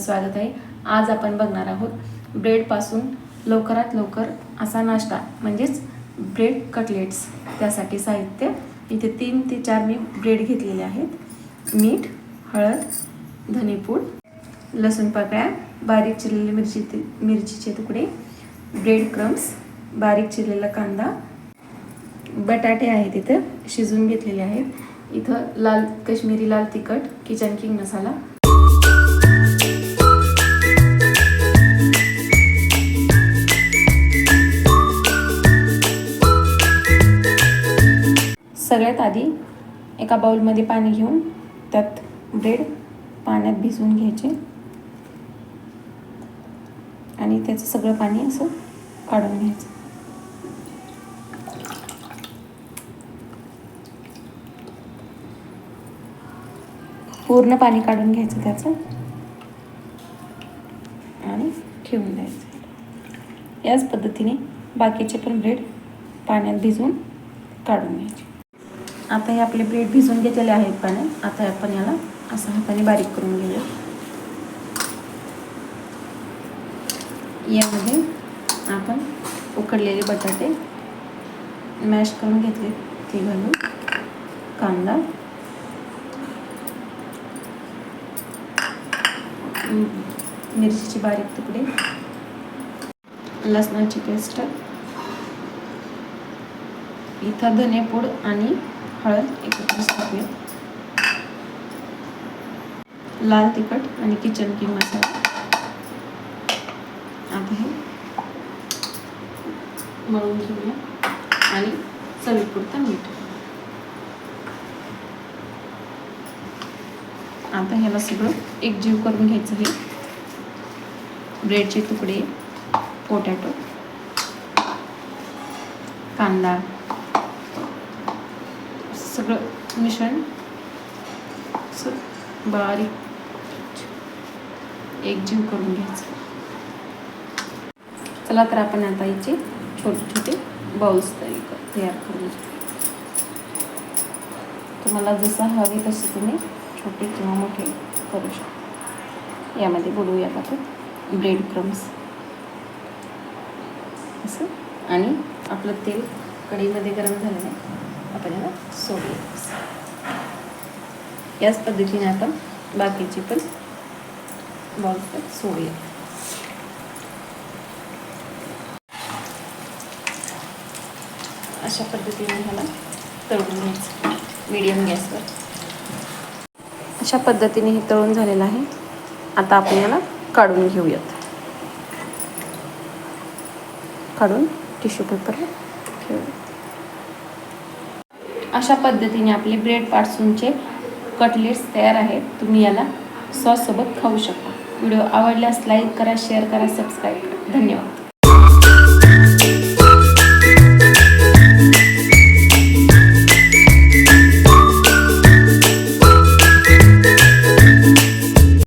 स्वागत आहे। आज आपण बघणार आहोत ब्रेडपासून लवकरात लवकर असा नाश्ता म्हणजेच ब्रेड कटलेट्स। त्यासाठी साहित्य इथे 3 ते 4 मी ब्रेड घेतलेले आहेत। मीठ, हळद, धनेपूड, लसूण पाकळ्या, बारीक चिरलेली मिरचीचे तुकडे, ब्रेड क्रम्स, बारीक चिरलेला कांदा, बटाटे आहेत इथे शिजवून घेतलेले आहेत। इथं लाल काश्मीरी लाल तिखट, किचन किंग मसाला, सगळ्यात आधी एका बाउलमध्ये पाणी घेऊन त्यात ब्रेड पाण्यात भिजवून घ्यायचे आणि त्याचं सगळं पाणी असं काढून घ्यायचं। पूर्ण पाणी काढून घ्यायचं त्याचं आणि ठेवून द्यायचं। याच पद्धतीने बाकीचे पण ब्रेड पाण्यात भिजवून काढून घ्यायचे। आता हे आपले ब्रेड भिजवून घेतलेले आहेत पाण्यात। आता आपण याला असं हाताने बारीक करून घेऊया। यामध्ये आपण उकडलेले बटाटे मॅश करून घेतले ते घालून, कांदा, मिरचीचे बारीक तुकडे, लसणाची पेस्ट, इथं धनेपूड आणि हळद एकत्र टाकूया, लाल तिखट आणि किचन किंग मसाला। आता हे मळून घेऊया आणि चवीपुरतं मीठ। आता ह्याला सगळं एकजीव करून घ्यायचं। हे ब्रेडचे तुकडे, पोटॅटो, कांदा, सगळं मिश्रण बारीक एकजीव करून घ्यायचं। चला तर आपण आता याचे छोटे छोटे बाउल्स तयार करून घेऊ। तुम्हाला जसं हवे तसे तुम्ही छोटे किंवा मोठे करू शकता। यामध्ये बुडवूया आपण ब्रेड क्रम्स असं, आणि आपलं तेल कढईमध्ये गरम झालं आहे, आपण याला सोडूया। याच पद्धतीने आपण बाकीचे पण बॉल्स सोडूया। अशा पद्धतीने ह्याला तळून घ्यायचं मीडियम गॅसवर। अशा पद्धतीने हे तळून झालेलं आहे। आता आपण याला काढून घेऊयात। काढून टिश्यू पेपरवर ठेवूया। अशा पद्धतीने आपले ब्रेडपासूनचे कटलेट्स तयार आहेत। तुम्ही याला सॉस सोबत खाऊ शकता। व्हिडिओ आवडल्यास लाईक करा, शेअर करा, सबस्क्राईब करा। धन्यवाद।